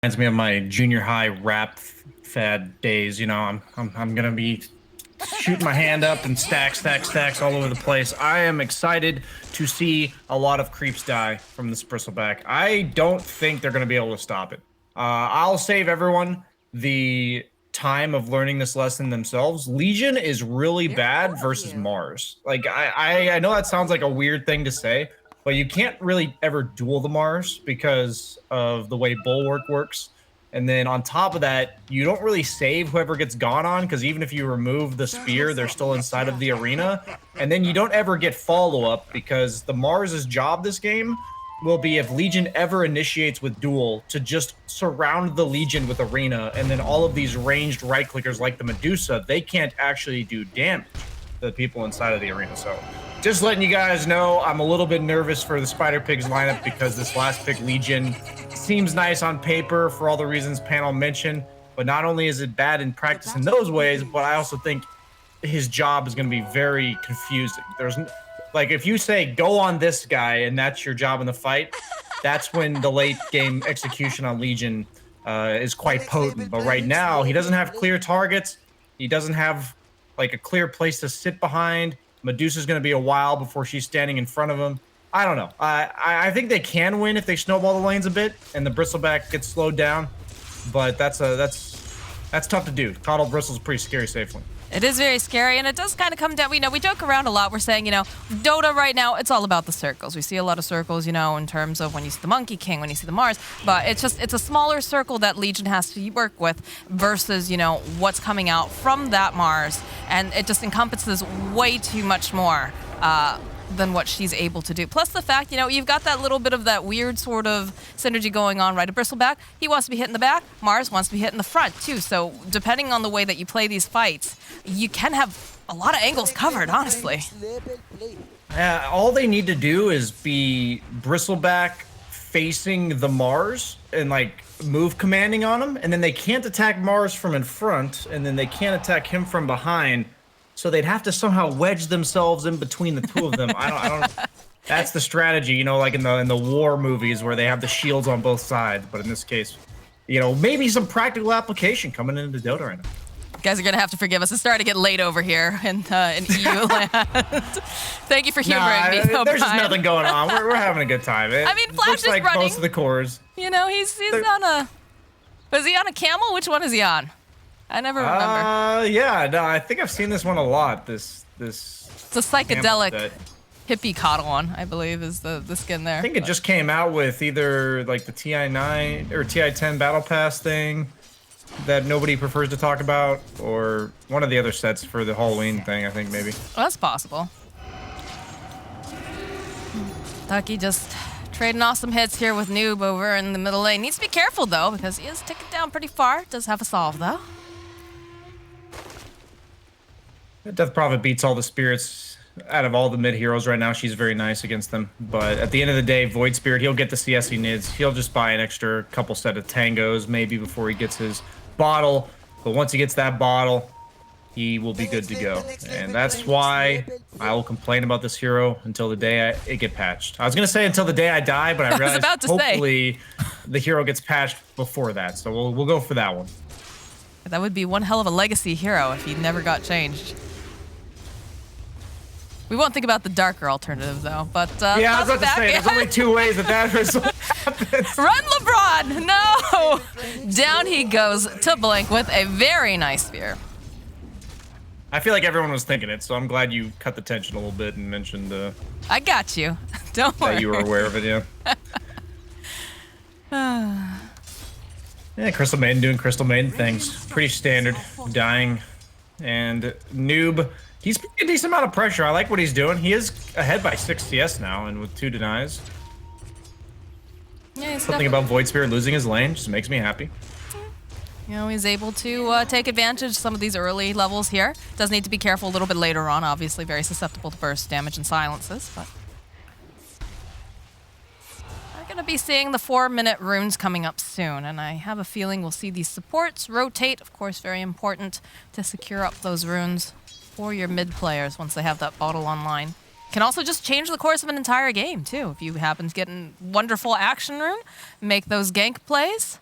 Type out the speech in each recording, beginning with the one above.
Reminds me of my junior high rap fad days. I'm gonna be shooting my hand up and stacks all over the place. I am excited to see a lot of creeps die from this bristleback. I don't think they're gonna be able to stop it. I'll save everyone the time of learning this lesson themselves. Legion is really bad versus Mars. Like I know that sounds like a weird thing to say, but you can't really ever duel the Mars because of the way Bulwark works. And then on top of that, you don't really save whoever gets gone on, because even if you remove the spear, they're still inside of the arena. And then you don't ever get follow-up, because the Mars's job this game will be, if Legion ever initiates with duel, to just surround the Legion with arena, and then all of these ranged right-clickers like the Medusa, they can't actually do damage to the people inside of the arena. So just letting you guys know, I'm a little bit nervous for the Spider Pigs lineup, because this last pick, Legion, seems nice on paper for all the reasons Panel mentioned, but not only is it bad in practice in those ways, but I also think his job is going to be very confusing. There's like, if you say go on this guy and that's your job in the fight, that's when the late game execution on Legion is quite potent. But right now, he doesn't have clear targets. He doesn't have like a clear place to sit behind. Medusa's going to be a while before she's standing in front of him. I don't know. I think they can win if they snowball the lanes a bit and the bristleback gets slowed down, but that's tough to do. Coddle bristle's a pretty scary safe one. It is very scary, and it does kind of come down. We joke around a lot. We're saying, Dota right now, it's all about the circles. We see a lot of circles, in terms of when you see the Monkey King, when you see the Mars, but it's a smaller circle that Legion has to work with versus, what's coming out from that Mars, and it just encompasses way too much more than what she's able to do. Plus the fact, you've got that little bit of that weird sort of synergy going on, right? A bristleback, he wants to be hitting the back, Mars wants to be hitting the front too. So depending on the way that you play these fights, you can have a lot of angles covered, honestly. All they need to do is be bristleback facing the Mars and like move commanding on him, and then they can't attack Mars from in front, and then they can't attack him from behind. So they'd have to somehow wedge themselves in between the two of them. I don't. That's the strategy, like in the war movies where they have the shields on both sides. But in this case, maybe some practical application coming into Dota right now. You guys are gonna have to forgive us. It's starting to get late over here in EU land. Thank you for humoring me. There's just nothing going on. We're having a good time. Flash looks is like running. Most of the cores. He's on a. Was he on a camel? Which one is he on? I never remember. Yeah, no, I think I've seen this one a lot. It's a psychedelic hippie coddle one, I believe, is the skin there. I think it just came out with either like the TI9 or TI10 Battle Pass thing that nobody prefers to talk about, or one of the other sets for the Halloween thing, I think maybe. Well, that's possible. Ducky just trading off some hits here with Noob over in the middle lane. Needs to be careful though, because he is ticking down pretty far. Does have a solve though. Death Prophet beats all the spirits out of all the mid heroes right now. She's very nice against them. But at the end of the day, Void Spirit, he'll get the CS he needs. He'll just buy an extra couple set of tangos maybe before he gets his bottle. But once he gets that bottle, he will be good to go. And that's why I will complain about this hero until the day it get patched. I was going to say until the day I die, but I realized hopefully the hero gets patched before that. So we'll go for that one. That would be one hell of a legacy hero if he never got changed. We won't think about the darker alternative, though. But yeah, I was about to say, there's only two ways that result happens. Run, LeBron! No! Down he goes to Blink with a very nice spear. I feel like everyone was thinking it, so I'm glad you cut the tension a little bit and mentioned I got you. Don't worry. That you were aware of it, yeah. Yeah, Crystal Maiden doing Crystal Maiden things. Pretty standard. Dying. And Noob, he's putting a decent amount of pressure. I like what he's doing. He is ahead by 6 CS now, and with 2 denies. Yeah, something about Void Spirit losing his lane just makes me happy. He's able to take advantage of some of these early levels here. Does need to be careful a little bit later on. Obviously, very susceptible to burst damage and silences, but we're going to be seeing the 4-minute runes coming up soon, and I have a feeling we'll see these supports rotate. Of course, very important to secure up those runes for your mid players once they have that bottle online. Can also just change the course of an entire game, too. If you happen to get a wonderful action rune, make those gank plays,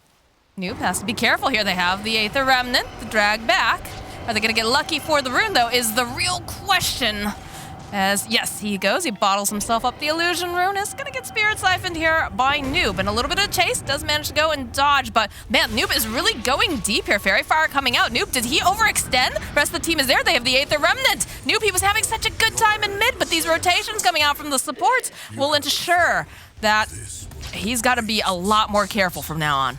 Noob has to be careful here. They have the Aether Remnant, the drag back. Are they going to get lucky for the rune, though, is the real question. As, yes, he goes. He bottles himself up the Illusion Rune. Is going to get Spirit Siphoned here by Noob. And a little bit of chase does manage to go and dodge. But, man, Noob is really going deep here. Fairy Fire coming out. Noob, did he overextend? The rest of the team is there. They have the Aether Remnant. Noob, he was having such a good time in mid. But these rotations coming out from the supports will ensure that he's got to be a lot more careful from now on.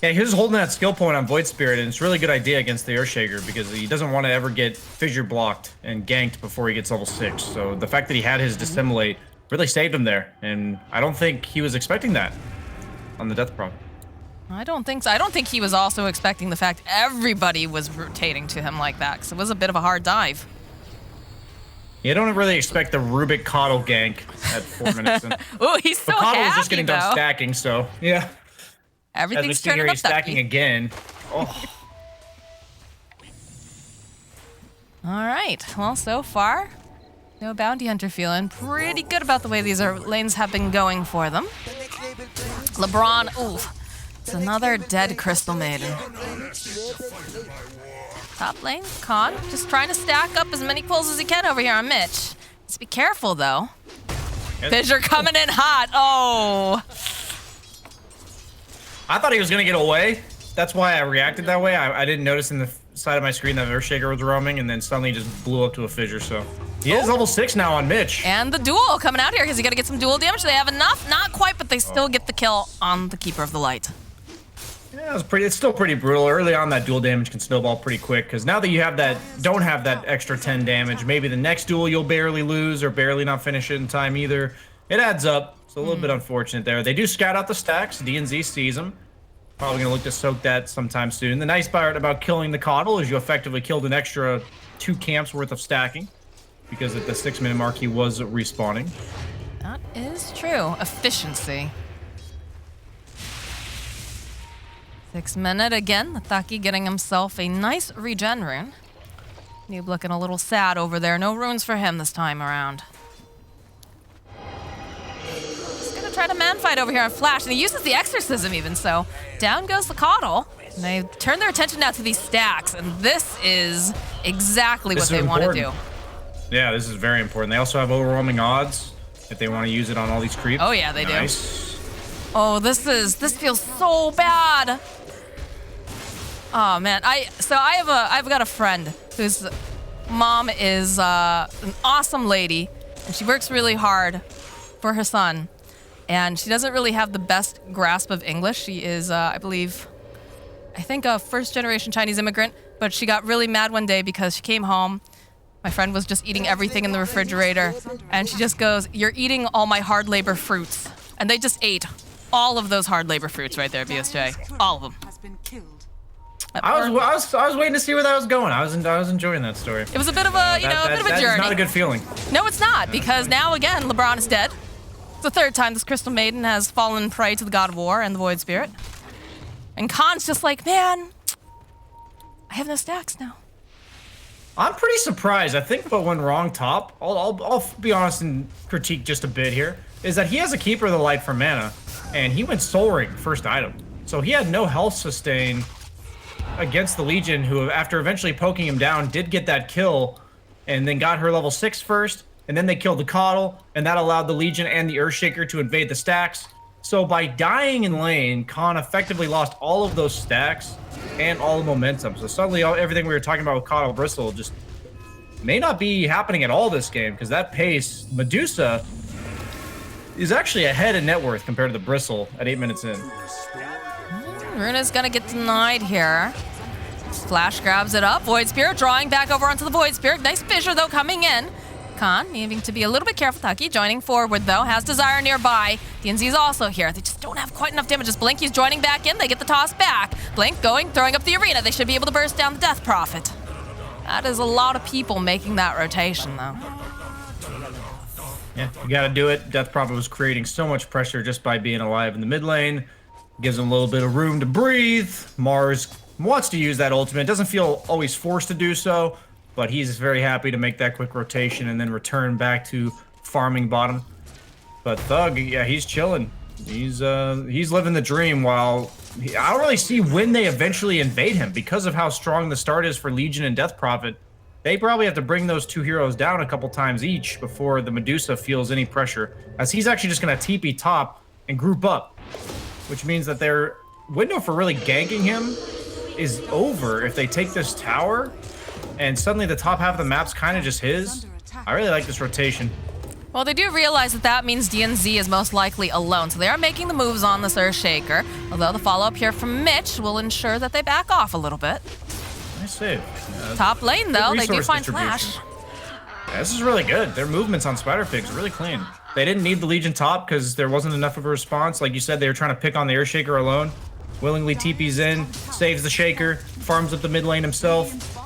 Yeah, he was holding that skill point on Void Spirit, and it's a really good idea against the Earthshaker because he doesn't want to ever get fissure blocked and ganked before he gets level 6. So the fact that he had his Dissimulate really saved him there, and I don't think he was expecting that on the Death Prop. I don't think so. I don't think he was also expecting the fact everybody was rotating to him like that, because it was a bit of a hard dive. You don't really expect the Rubik Coddle gank at 4 minutes in. Ooh, he's so happy, Coddle was just getting done stacking, so yeah. Everything's turning up. He's stacking again. Oh. All right. Well, so far, no Bounty Hunter feeling pretty good about the way these lanes have been going for them. LeBron, ooh, it's another dead Crystal Maiden. Top lane, Khan, just trying to stack up as many pulls as he can over here on Mitch. Let's be careful, though. Fissure coming in hot. Oh. I thought he was going to get away. That's why I reacted that way. I didn't notice in the side of my screen that Earthshaker was roaming, and then suddenly just blew up to a fissure, so. He is level 6 now on Mitch. And the duel coming out here, because you got to get some duel damage. They have enough, not quite, but they still get the kill on the Keeper of the Light. Yeah, it's still pretty brutal. Early on, that duel damage can snowball pretty quick, because now that you have don't have that extra 10 damage, maybe the next duel you'll barely lose or barely not finish it in time either. It adds up. It's a little bit unfortunate there. They do scout out the stacks. DNZ sees them. Probably going to look to soak that sometime soon. The nice part about killing the Coddle is you effectively killed an extra 2 camps worth of stacking, because at the 6-minute mark he was respawning. That is true. Efficiency. 6 minute again. Nathaki getting himself a nice regen rune. Noob looking a little sad over there. No runes for him this time around. Try to man fight over here on Flash, and he uses the Exorcism even, so down goes the Coddle. And they turn their attention now to these stacks, and this is exactly what they want to do. Yeah, this is very important. They also have overwhelming odds if they want to use it on all these creeps. Oh yeah, they do. Oh, this feels so bad. Oh man, I've got a friend whose mom is an awesome lady, and she works really hard for her son. And she doesn't really have the best grasp of English. She is, I think a first-generation Chinese immigrant, but she got really mad one day because she came home. My friend was just eating everything in the refrigerator, and she just goes, "You're eating all my hard labor fruits." And they just ate all of those hard labor fruits right there, BSJ. All of them. I was waiting to see where that was going. I was enjoying that story. It was a bit of a, a bit of a journey. That's not a good feeling. No, it's not, because now again, LeBron is dead. It's the 3rd time this Crystal Maiden has fallen prey to the God of War and the Void Spirit. And Khan's just like, man, I have no stacks now. I'm pretty surprised. I think what went wrong top, I'll be honest and critique just a bit here, is that he has a Keeper of the Light for mana, and he went Soul Ring first item. So he had no health sustain against the Legion, who after eventually poking him down, did get that kill, and then got her level 6 first. And then they killed the Coddle, and that allowed the Legion and the Earthshaker to invade the stacks. So by dying in lane, Khan effectively lost all of those stacks and all the momentum. So suddenly everything we were talking about with Coddle Bristle just may not be happening at all this game, because that pace, Medusa is actually ahead in net worth compared to the Bristle at 8 minutes in. Runa's gonna get denied here. Flash grabs it up. Void Spirit drawing back over onto the Void Spirit. Nice fissure though coming in. Khan needing to be a little bit careful. Taki joining forward though, has Desire nearby. DNZ is also here. They just don't have quite enough damages. Blinky's joining back in. They get the toss back. Blink going, throwing up the arena. They should be able to burst down the Death Prophet. That is a lot of people making that rotation though. Yeah, you gotta do it. Death Prophet was creating so much pressure just by being alive in the mid lane. Gives him a little bit of room to breathe. Mars wants to use that ultimate. Doesn't feel always forced to do so, but he's very happy to make that quick rotation and then return back to farming bottom. But Thug, yeah, he's chilling. He's living the dream while I don't really see when they eventually invade him because of how strong the start is for Legion and Death Prophet. They probably have to bring those two heroes down a couple times each before the Medusa feels any pressure, as he's actually just going to TP top and group up, which means that their window for really ganking him is over if they take this tower, and suddenly the top half of the map's kind of just his. I really like this rotation. Well, they do realize that that means DNZ is most likely alone, so they are making the moves on this Earthshaker, although the follow-up here from Mitch will ensure that they back off a little bit. Nice save. Top lane, though, they do find Flash. Yeah, this is really good. Their movements on Spider Pigs are really clean. They didn't need the Legion top because there wasn't enough of a response. Like you said, they were trying to pick on the Earthshaker alone. Willingly TPs in, saves the Shaker, farms up the mid lane himself.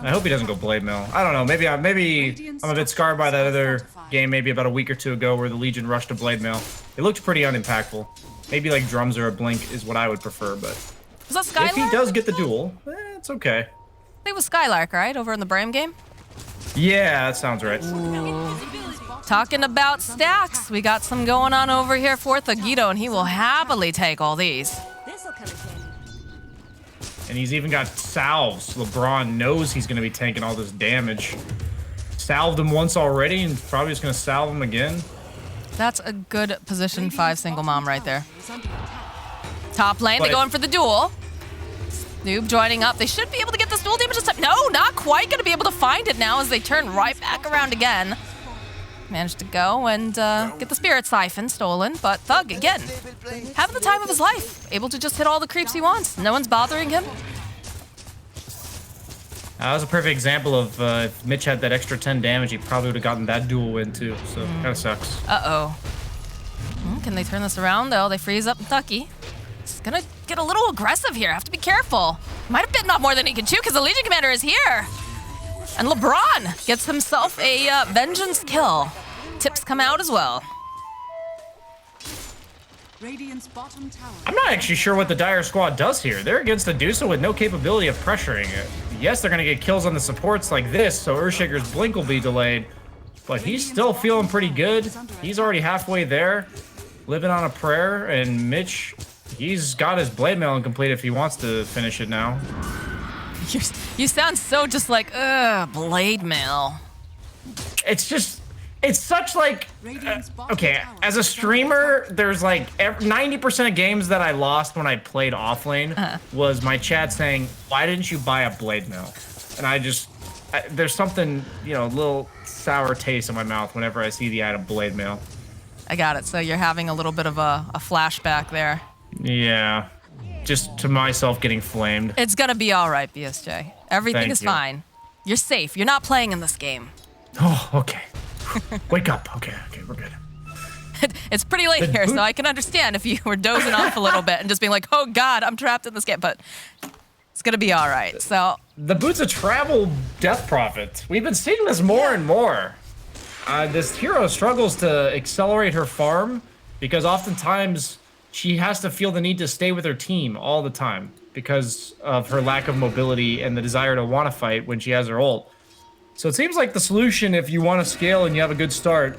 I hope he doesn't go Blade Mail. I don't know. Maybe I'm a bit scarred by that other game, maybe about a week or two ago, where the Legion rushed to Blade Mail. It looked pretty unimpactful. Maybe like drums or a blink is what I would prefer, but Was that Skylark? if he does get the duel, it's okay. I think it was Skylark, right? Over in the Bram game? Yeah, that sounds right. Talking about stacks, we got some going on over here for Thagito, and he will happily take all these. And he's even got salves. LeBron knows he's going to be tanking all this damage. Salved him once already, and probably just going to salve him again. That's a good position 5 single mom right there. Top lane, they're going for the duel. Noob joining up. They should be able to get this dual damage this time. No, not quite going to be able to find it now as they turn right back around again. Managed to go and get the Spirit Siphon stolen, but Thug, again, having the time of his life. Able to just hit all the creeps he wants. No one's bothering him. That was a perfect example of if Mitch had that extra 10 damage, he probably would have gotten that duel win too, so kind of sucks. Uh-oh. Can they turn this around, though? They freeze up Thucky. It's gonna get a little aggressive here. Have to be careful. Might have bitten off more than he can chew because the Legion Commander is here. And LeBron gets himself a vengeance kill. Tips come out as well. I'm not actually sure what the Dire Squad does here. They're against the Medusa with no capability of pressuring it. Yes, they're going to get kills on the supports like this, so Earthshaker's blink will be delayed. But he's still feeling pretty good. He's already halfway there, living on a prayer. And Mitch, he's got his Blade Mail incomplete if he wants to finish it now. You sound so just like, Blade Mail. It's such like, okay, as a streamer, there's like 90% of games that I lost when I played offlane was my chat saying, why didn't you buy a Blade Mail? And there's something, you know, a little sour taste in my mouth whenever I see the item Blade Mail. I got it. So you're having a little bit of a flashback there. Yeah, just to myself getting flamed. It's gonna be all right, BSJ. Everything is fine. You're safe. You're not playing in this game. Oh, okay. Wake up. Okay, we're good. It's pretty late here, so I can understand if you were dozing off a little bit and just being like, oh God, I'm trapped in this game, but it's gonna be all right, so. The Boots of Travel Death Prophet. We've been seeing this more and more. This hero struggles to accelerate her farm because oftentimes she has to feel the need to stay with her team all the time because of her lack of mobility and the desire to want to fight when she has her ult. So it seems like the solution, if you want to scale and you have a good start,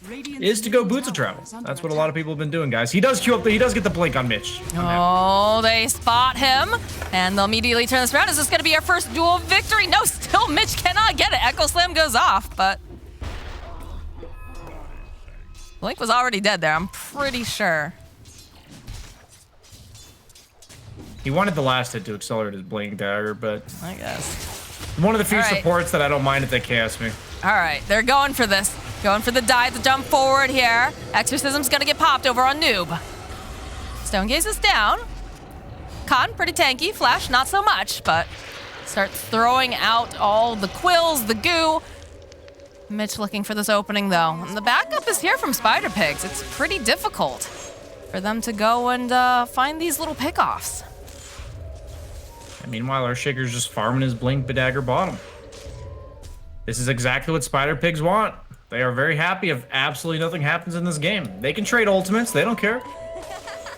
is to go Boots of Travel. That's what a lot of people have been doing, guys. He does queue up. He does get the blink on Mitch. Oh, they spot him, and they'll immediately turn this around. Is this going to be our first duel victory? No, still Mitch cannot get it. Echo Slam goes off, but Blink was already dead there, I'm pretty sure. He wanted the last hit to accelerate his Blink Dagger, but I guess. One of the few supports that I don't mind if they chaos me. All right, they're going for this. Going for the dive, the jump forward here. Exorcism's gonna get popped over on Noob. Stone Gaze is down. Khan, pretty tanky. Flash, not so much, but start throwing out all the quills, the goo. Mitch looking for this opening, though. And the backup is here from Spider Pigs. It's pretty difficult for them to go and find these little pickoffs. Meanwhile, Earthshaker's just farming his Blink Bedagger bottom. This is exactly what Spider Pigs want. They are very happy if absolutely nothing happens in this game. They can trade ultimates, they don't care.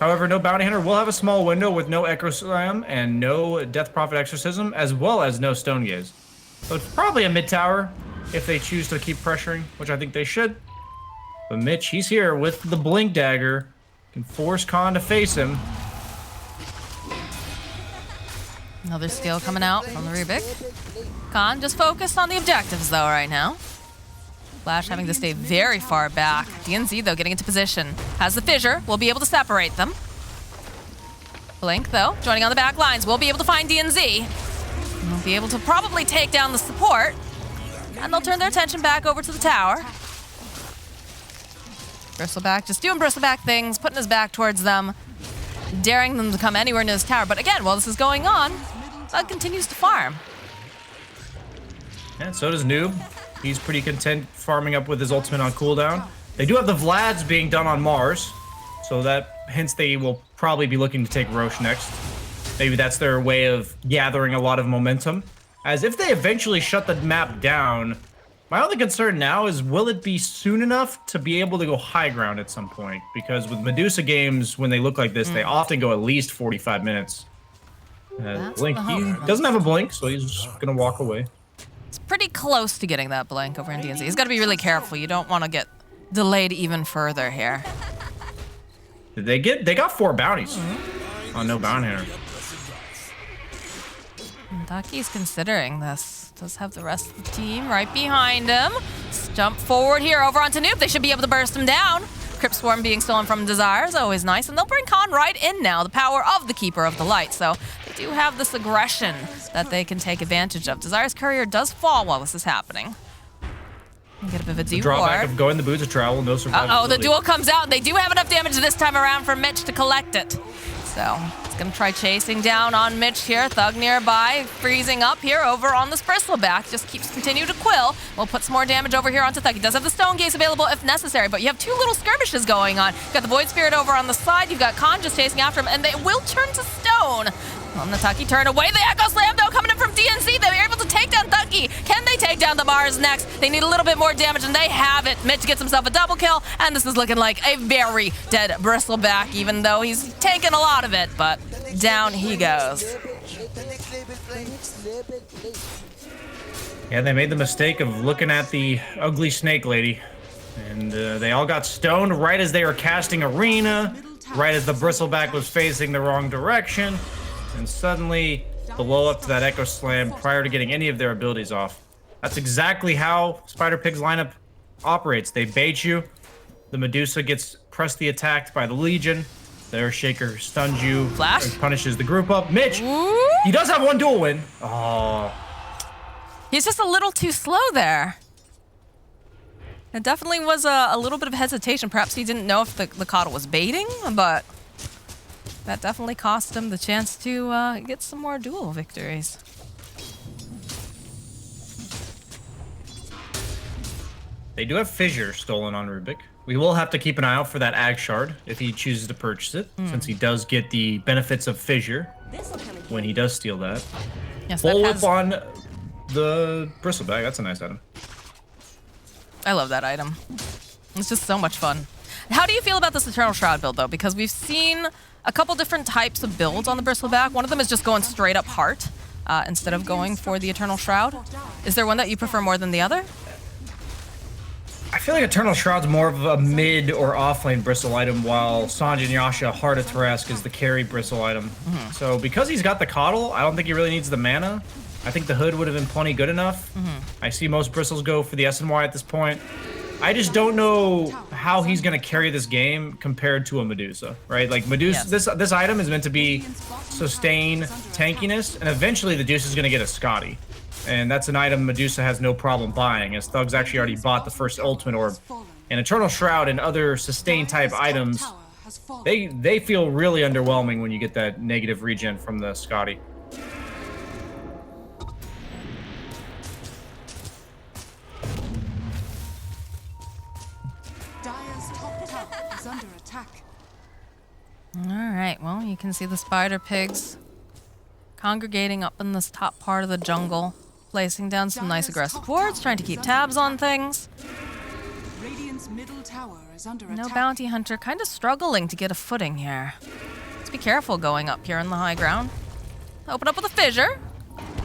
However, no Bounty Hunter will have a small window with no Echo Slam and no Death Prophet Exorcism, as well as no Stone Gaze. So it's probably a mid tower if they choose to keep pressuring, which I think they should. But Mitch, he's here with the Blink Dagger, Can force Khan to face him. Another steal coming out from the Rubik. Khan just focused on the objectives though right now. Flash having to stay very far back. DNZ though getting into position. Has the fissure, will be able to separate them. Blink though, joining on the back lines, will be able to find DNZ. And will be able to probably take down the support. And they'll turn their attention back over to the tower. Bristleback just doing Bristleback things, putting his back towards them, daring them to come anywhere near this tower. But again, while this is going on, Thug continues to farm. And so does Noob. He's pretty content farming up with his ultimate on cooldown. They do have the Vlads being done on Mars, so that hints they will probably be looking to take Roche next. Maybe that's their way of gathering a lot of momentum. As if they eventually shut the map down, my only concern now is will it be soon enough to be able to go high ground at some point? Because with Medusa games, when they look like this, they often go at least 45 minutes. Blink, he doesn't have a blink, so he's just gonna walk away. It's pretty close to getting that blink over in DNZ. He's got to be really careful. You don't want to get delayed even further here. Did they get? They got 4 bounties. Oh, no bounty hunter. Ducky's considering this. Does have the rest of the team right behind him. Let's jump forward here over onto Noob. They should be able to burst him down. Crypt Swarm being stolen from Desire is always nice. And they'll bring Khan right in now. The power of the Keeper of the Light. So they do have this aggression that they can take advantage of. Desire's courier does fall while this is happening. Get a bit of a the drawback of going the boots of travel, no survivability. Uh-oh, the duel comes out, and they do have enough damage this time around for Mitch to collect it. So, it's gonna try chasing down on Mitch here. Thug nearby, freezing up here over on this Bristleback. Just keeps continue to quill. We'll put some more damage over here onto Thug. He does have the Stone Gaze available if necessary, but you have 2 little skirmishes going on. You've got the Void Spirit over on the side, you've got Khan just chasing after him, and they will turn to stone. On the Tucky turn away, the Echo Slam though coming in from DNC. They were able to take down Thucky. Can they take down the Mars next? They need a little bit more damage, and they have it. Mitch gets himself a double kill, and this is looking like a very dead Bristleback, even though he's taken a lot of it, but down he goes. Yeah, they made the mistake of looking at the ugly snake lady, and they all got stoned right as they were casting Arena, right as the Bristleback was facing the wrong direction. And suddenly, blow up to that Echo Slam prior to getting any of their abilities off. That's exactly how Spider Pig's lineup operates. They bait you. The Medusa gets pressed the attack by the Legion. Their Shaker stuns you. Flash? Punishes the group up. Mitch, Ooh. he does have 1 duel win. Oh. He's just a little too slow there. It definitely was a little bit of hesitation. Perhaps he didn't know if the Coddle was baiting, but that definitely cost him the chance to get some more duel victories. They do have Fissure stolen on Rubik. We will have to keep an eye out for that Ag Shard if he chooses to purchase it, since he does get the benefits of Fissure when he does steal that. Yes, Full that whip on the Bristleback. That's a nice item. I love that item. It's just so much fun. How do you feel about this Eternal Shroud build, though? Because we've seen a couple different types of builds on the Bristleback. One of them is just going straight up Heart instead of going for the Eternal Shroud. Is there one that you prefer more than the other? I feel like Eternal Shroud's more of a mid or offlane bristle item, while Sanjay and Yasha Heart of Tarrasque is the carry bristle item. So because he's got the Coddle, I don't think he really needs the mana. I think the Hood would have been plenty good enough. I see most bristles go for the SNY at this point. I just don't know how he's going to carry this game compared to a Medusa, right? Like Medusa, this item is meant to be sustain tankiness, and eventually the Deuce is going to get a Scotty. And that's an item Medusa has no problem buying, as Thug's actually already bought the first Ultimate Orb. And Eternal Shroud and other sustain type items, they feel really underwhelming when you get that negative regen from the Scotty. All right, well, you can see the Spider Pigs congregating up in this top part of the jungle, placing down some nice aggressive wards, trying to keep tabs on things. No Bounty Hunter, kind of struggling to get a footing here. Let's be careful going up here on the high ground. Open up with a fissure.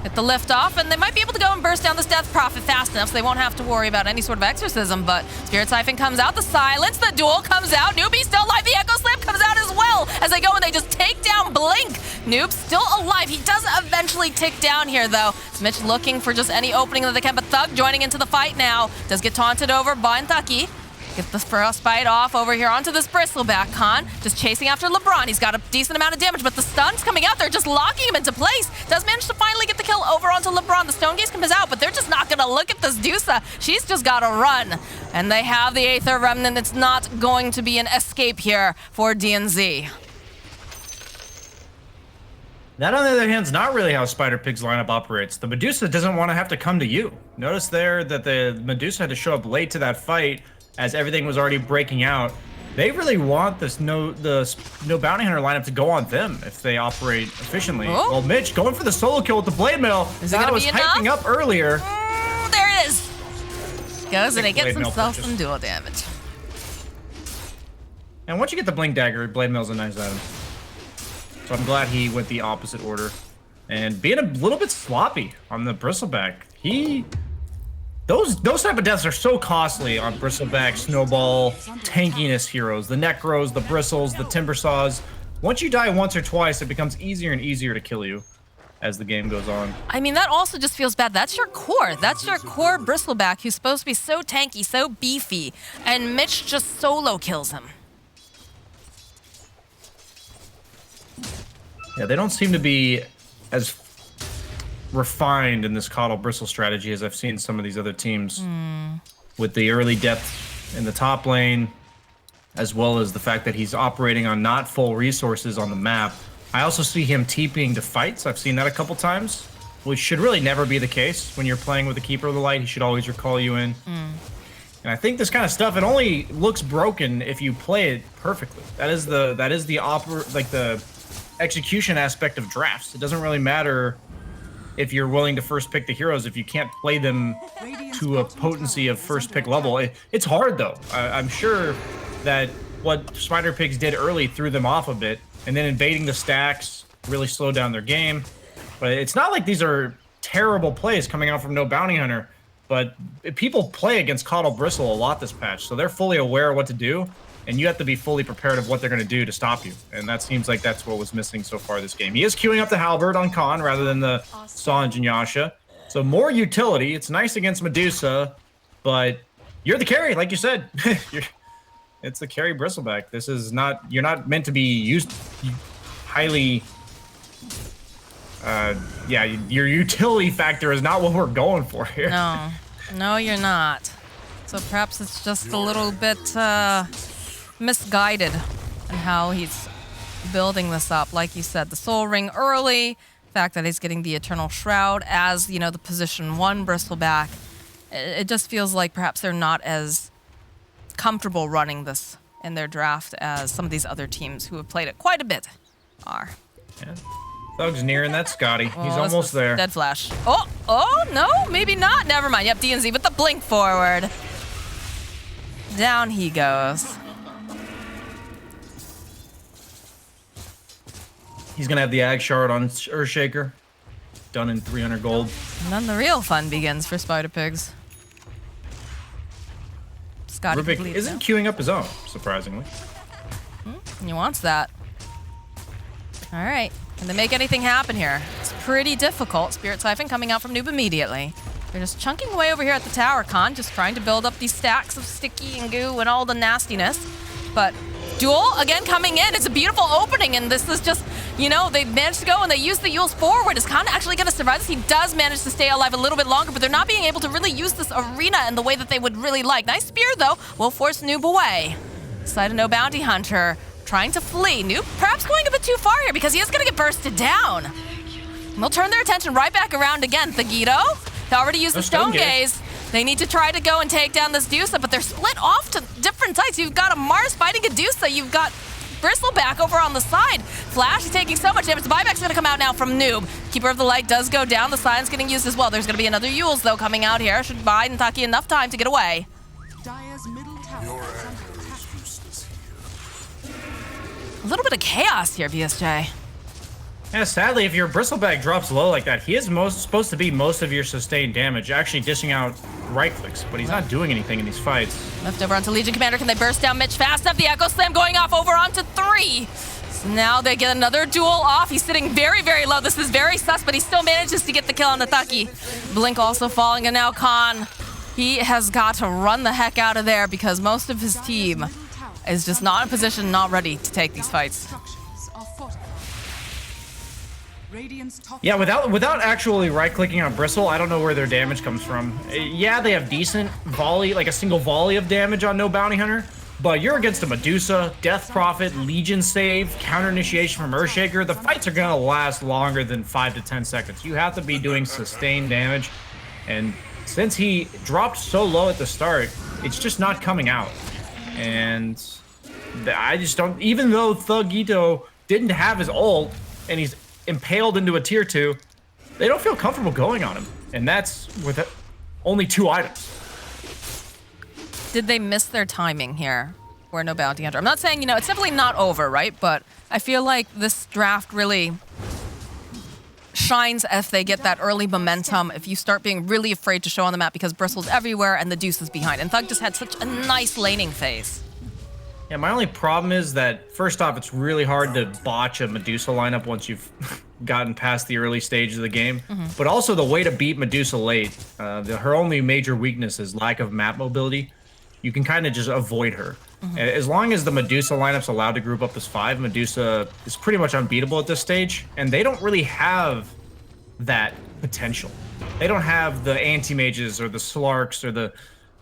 Get the lift off, and they might be able to go and burst down this Death Prophet fast enough so they won't have to worry about any sort of exorcism, but Spirit Siphon comes out, the silence, the duel comes out, Newbie still alive, the Echo Slam comes out as well as they go and they just take down Blink. Noob still alive. He does eventually tick down here, though. Mitch looking for just any opening that they can, but Thug joining into the fight now. Does get taunted over by Thucky. Get the frostbite off over here onto this bristleback. Khan just chasing after LeBron. He's got a decent amount of damage, but the stun's coming out. They're just locking him into place. Does manage to finally get the kill over onto LeBron. The stone gaze comes out, but they're just not gonna look at this Dusa. She's just gotta run. And they have the Aether Remnant. It's not going to be an escape here for DNZ. That, on the other hand, is not really how Spider Pig's lineup operates. The Medusa doesn't want to have to come to you. Notice there that the Medusa had to show up late to that fight as everything was already breaking out. They really want the no bounty hunter lineup to go on them if they operate efficiently. Oh. Well, Mitch going for the solo kill with the blade mail. Is it gonna was be hyping enough? up earlier. There it is. Goes and he gets Blade mail himself purchase. some dual damage. And once you get the blink dagger, blade mail's a nice item. So I'm glad he went the opposite order. And being a little bit sloppy on the bristleback. Those type of deaths are so costly on bristleback, snowball, tankiness heroes. The necros, the bristles, the timber saws. Once you die once or twice, it becomes easier and easier to kill you as the game goes on. I mean, that also just feels bad. That's your core. That's your core bristleback who's supposed to be so tanky, so beefy. And Mitch just solo kills him. Yeah, they don't seem to be as refined in this Coddle Bristle strategy as I've seen some of these other teams with the early depth in the top lane, as well as the fact that he's operating on not full resources on the map. I also see him TPing to fights. I've seen that a couple times, which should really never be the case when you're playing with the Keeper of the Light. He should always recall you in. And I think this kind of stuff, it only looks broken if you play it perfectly. That is the execution aspect of drafts. It doesn't really matter if you're willing to first pick the heroes if you can't play them to a potency of first pick level. It's hard though. I'm sure that what Spider Pigs did early threw them off a bit, and then invading the stacks really slowed down their game. But it's not like these are terrible plays coming out from No Bounty Hunter, but people play against Coddle Bristle a lot this patch, so they're fully aware of what to do. And you have to be fully prepared of what they're going to do to stop you. And that seems like that's what was missing so far this game. He is queuing up the Halberd on Khan rather than the Sanj and Yasha. So more utility. It's nice against Medusa, but you're the carry, like you said. It's the carry bristleback. This is not, you're not meant to be used highly. Yeah, your utility factor is not what we're going for here. No, you're not. So perhaps it's just a little bit misguided in how he's building this up. Like you said, the Soul Ring early, the fact that he's getting the Eternal Shroud as, you know, the position 1 bristleback. It just feels like perhaps they're not as comfortable running this in their draft as some of these other teams who have played it quite a bit are. Yeah. Thug's nearing that Scotty. Oh, He's almost there. Dead Flash. Oh, no, maybe not. Never mind. Yep, DNZ with the blink forward. Down he goes. He's going to have the Ag Shard on Earthshaker. Done in 300 gold. And then the real fun begins for Spider Pigs. Scotty Rubik completed isn't it. queuing up his own, surprisingly. He wants that. All right. Can they make anything happen here? It's pretty difficult. Spirit Siphon coming out from Noob immediately. They're just chunking away over here at the tower, Khan, just trying to build up these stacks of sticky and goo and all the nastiness. But Duel, again, coming in. It's a beautiful opening, and this is just, you know, they managed to go and they use the Yules forward. Is Khan actually going to survive this? He does manage to stay alive a little bit longer, but they're not being able to really use this arena in the way that they would really like. Nice spear, though, will force Noob away. Side of No Bounty Hunter trying to flee. Noob perhaps going a bit too far here because he is going to get bursted down. And they'll turn their attention right back around again. Thagito, they already used the Stone Gaze. They need to try to go and take down this Dusa, but they're split off to different sides. You've got a Mars fighting a Dusa. You've got Bristleback over on the side. Flash is taking so much damage. The buyback's going to come out now from Noob. Keeper of the Light does go down. The Silence getting used as well. There's going to be another Yules, though, coming out here. Should buy Nthaki enough time to get away. A little bit of chaos here, VSJ. Yeah, sadly, if your bristleback drops low like that, he is supposed to be most of your sustained damage, actually dishing out right clicks, but he's not doing anything in these fights. Left over onto Legion Commander. Can they burst down Mitch fast enough? The Echo Slam going off over onto 3. So now they get another duel off. He's sitting very, very low. This is very sus, but he still manages to get the kill on the Thucky. Blink also falling, and now Khan. He has got to run the heck out of there because most of his team is just not in position, not ready to take these fights. Yeah, without actually right-clicking on Bristle, I don't know where their damage comes from. Yeah, they have decent volley, like a single volley of damage on No Bounty Hunter, but you're against a Medusa, Death Prophet, Legion Save, Counter Initiation from Earthshaker. The fights are gonna last longer than 5 to 10 seconds. You have to be doing sustained damage, and since he dropped so low at the start, it's just not coming out. And I just don't, even though Thugito didn't have his ult, and he's impaled into a tier 2, they don't feel comfortable going on him, and that's with only 2 items. Did they miss their timing here for No Bounty Hunter? I'm not saying, you know, it's definitely not over, right? But I feel like this draft really shines if they get that early momentum, if you start being really afraid to show on the map because Bristle's everywhere and the Deuce is behind. And Thug just had such a nice laning phase. Yeah, my only problem is that, first off, it's really hard to botch a Medusa lineup once you've gotten past the early stage of the game. But also the way to beat Medusa late, her only major weakness is lack of map mobility. You can kind of just avoid her. As long as the Medusa lineup's allowed to group up as 5, Medusa is pretty much unbeatable at this stage, and they don't really have that potential. They don't have the anti-mages or the Slarks or the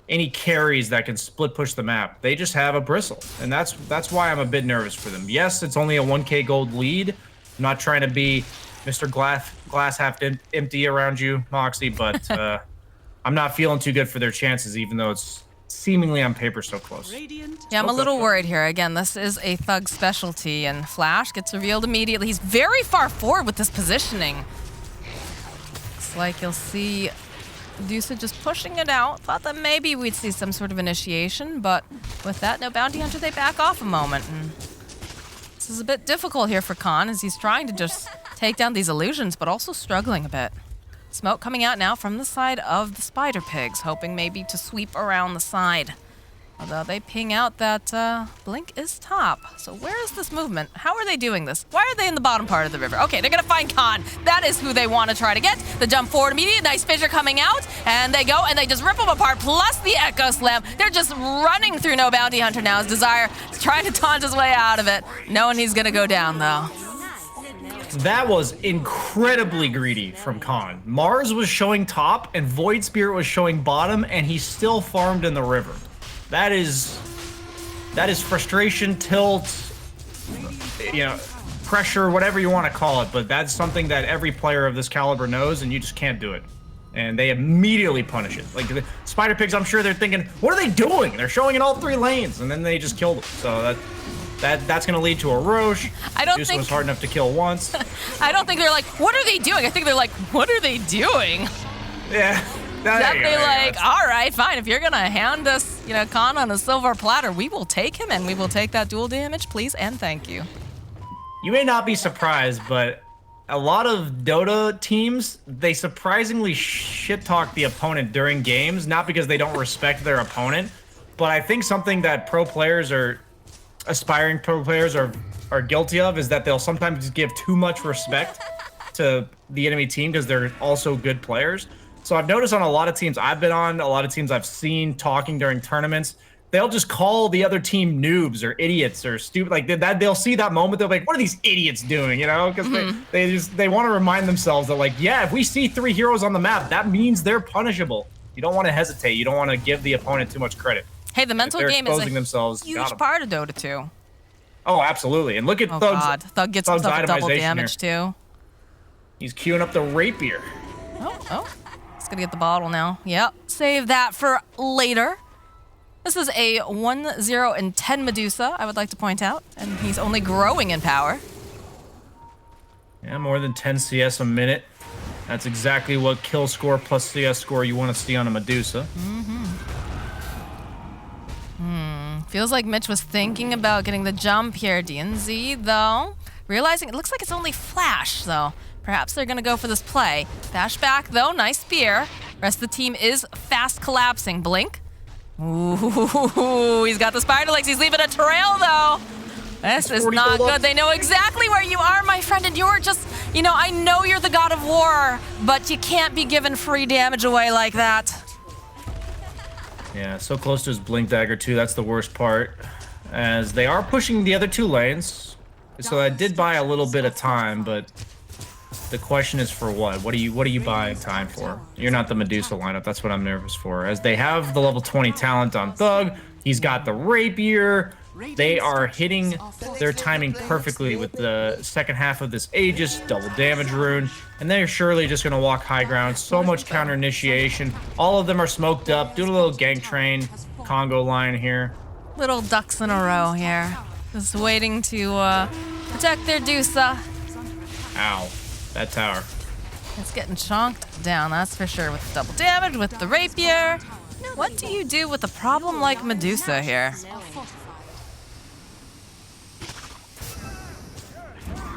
any carries that can split push the map. They just have a Bristle, and that's why I'm a bit nervous for them. Yes, it's only a 1k gold lead. I'm not trying to be Mr. Glass half empty around you, Moxie, but I'm not feeling too good for their chances, even though it's seemingly on paper so close. Yeah, I'm a little worried here. Again, this is a Thug specialty, and Flash gets revealed immediately. He's very far forward with this positioning. Looks like you'll see Medusa just pushing it out. Thought that maybe we'd see some sort of initiation, but with that, No Bounty Hunter, they back off a moment. And this is a bit difficult here for Khan as he's trying to just take down these illusions, but also struggling a bit. Smoke coming out now from the side of the Spider Pigs, hoping maybe to sweep around the side. Although they ping out that Blink is top. So where is this movement? How are they doing this? Why are they in the bottom part of the river? Okay, they're gonna find Khan. That is who they want to try to get. The jump forward immediately, nice fissure coming out, and they go and they just rip them apart, plus the Echo Slam. They're just running through No Bounty Hunter now as Desire is trying to taunt his way out of it, knowing he's gonna go down though. That was incredibly greedy from Khan. Mars was showing top, and Void Spirit was showing bottom, and he still farmed in the river. That is frustration, tilt, you know, pressure, whatever you want to call it, but that's something that every player of this caliber knows, and you just can't do it. And they immediately punish it. Like the Spider Pigs, I'm sure they're thinking, what are they doing? They're showing in all 3 lanes, and then they just killed them. So that's going to lead to a Roche. I don't Juice think was hard enough to kill once. I don't think they're like, what are they doing? I think they're like, what are they doing? Yeah. They're like, all right, fine. If you're gonna hand us, you know, Khan on a silver platter, we will take him and we will take that dual damage, please and thank you. You may not be surprised, but a lot of Dota teams, they surprisingly shit talk the opponent during games, not because they don't respect their opponent, but I think something that aspiring pro players are guilty of is that they'll sometimes give too much respect to the enemy team because they're also good players. So I've noticed on a lot of teams I've been on, a lot of teams I've seen talking during tournaments, they'll just call the other team noobs or idiots or stupid. Like that, they'll see that moment, they'll be like, what are these idiots doing? You know, because they want to remind themselves that, like, yeah, if we see 3 heroes on the map, that means they're punishable. You don't want to hesitate. You don't want to give the opponent too much credit. Hey, the mental game is a huge part of Dota 2. Oh, absolutely. And look at Thug's. God. Thug gets himself a double damage too. He's queuing up the rapier. Oh. He's gonna get the bottle now. Yep. Save that for later. This is a 1-0-10 Medusa, I would like to point out. And he's only growing in power. Yeah, more than 10 CS a minute. That's exactly what kill score plus CS score you want to see on a Medusa. Feels like Mitch was thinking about getting the jump here. DNZ, though, realizing it looks like it's only Flash, so perhaps they're gonna go for this play. Dash back though, nice spear. Rest of the team is fast collapsing. Blink. Ooh, he's got the spider legs. He's leaving a trail though. This is not good. They know exactly where you are, my friend, and you're just, you know, I know you're the god of war, but you can't be giving free damage away like that. Yeah, so close to his blink dagger too. That's the worst part, as they are pushing the other 2 lanes. So I did buy a little bit of time, but the question is for what? What are you buying time for? You're not the Medusa lineup. That's what I'm nervous for. As they have the level 20 talent on Thug, he's got the rapier. They are hitting their timing perfectly with the second half of this Aegis, double damage rune, and they're surely just going to walk high ground. So much counter initiation. All of them are smoked up, doing a little gank train, Congo line here. Little ducks in a row here. Just waiting to protect their Dusa. Ow, that tower. It's getting chonked down, that's for sure, with double damage, with the rapier. What do you do with a problem like Medusa here?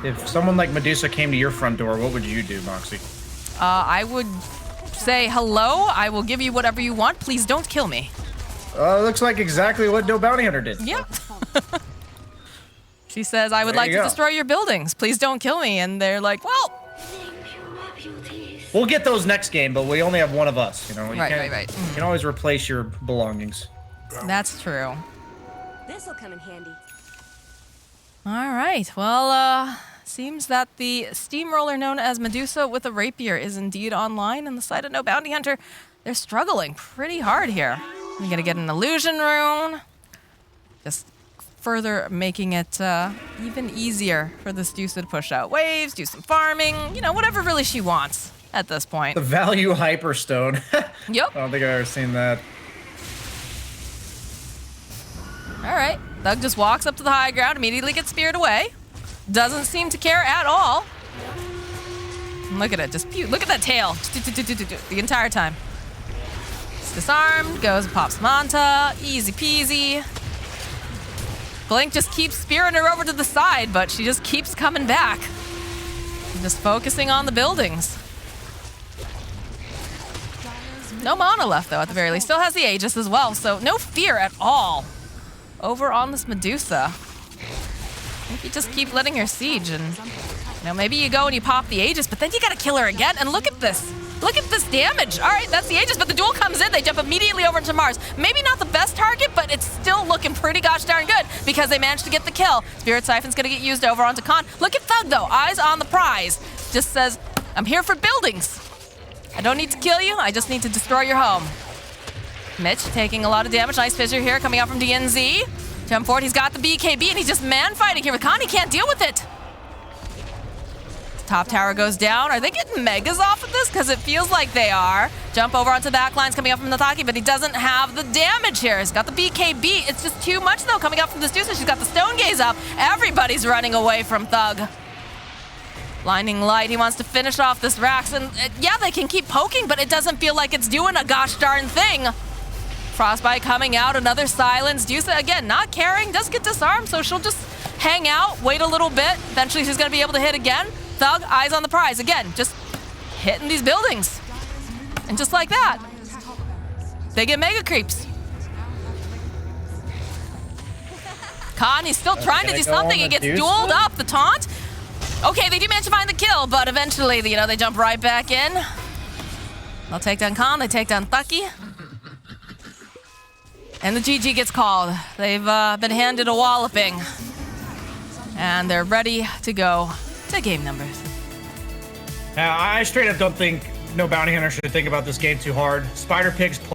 If someone like Medusa came to your front door, what would you do, Moxie? I would say, hello, I will give you whatever you want. Please don't kill me. Looks like exactly what No Bounty Hunter did. Yep. She says, I would like to destroy your buildings. Please don't kill me. And they're like, well. We'll get those next game, but we only have one of us. You know, you right. You can always replace your belongings. That's true. This'll come in handy. All right. Well, seems that the steamroller known as Medusa with a rapier is indeed online. And the side of No Bounty Hunter, they're struggling pretty hard here. You're gonna get an illusion rune. Just further making it even easier for this Dusa to push out waves, do some farming, you know, whatever really she wants at this point. The value hyperstone. Yep. I don't think I've ever seen that. All right. Thug just walks up to the high ground, immediately gets speared away. Doesn't seem to care at all. And look at it, just look at that tail. The entire time. It's disarmed, goes and pops Manta. Easy peasy. Blink just keeps spearing her over to the side, but she just keeps coming back. Just focusing on the buildings. No mana left, though, at the very least. Still has the Aegis as well, so no fear at all over on this Medusa. I think you just keep letting her siege, and you know, maybe you go and you pop the Aegis, but then you gotta kill her again. And look at this. Look at this damage. All right, that's the Aegis, but the duel comes in. They jump immediately over to Mars. Maybe not the best target, but it's still looking pretty gosh darn good because they managed to get the kill. Spirit Siphon's gonna get used over onto Khan. Look at Thug, though. Eyes on the prize. Just says, I'm here for buildings. I don't need to kill you. I just need to destroy your home. Mitch taking a lot of damage. Nice fissure here coming out from DNZ. Jump forward. He's got the BKB, and he's just man-fighting here with Khan. He can't deal with it. Top tower goes down. Are they getting megas off of this? Because it feels like they are. Jump over onto the backlines coming up from Nataki, but he doesn't have the damage here. He's got the BKB. It's just too much, though, coming up from this Dusa. She's got the Stone Gaze up. Everybody's running away from Thug. Blinding Light. He wants to finish off this Rax. And yeah, they can keep poking, but it doesn't feel like it's doing a gosh darn thing. Frostbite coming out. Another silence. Dusa, again, not caring. Does get disarmed, so she'll just hang out, wait a little bit. Eventually, she's going to be able to hit again. Thug, eyes on the prize. Again, just hitting these buildings. And just like that, they get mega creeps. Khan, he's still trying to do something. He gets dueled up. The taunt. Okay, they do manage to find the kill, but eventually, you know, they jump right back in. They'll take down Khan. They take down Thucky. And the GG gets called. They've been handed a walloping. And they're ready to go to game numbers. I straight up don't think No Bounty Hunter should think about this game too hard. Spider Pigzs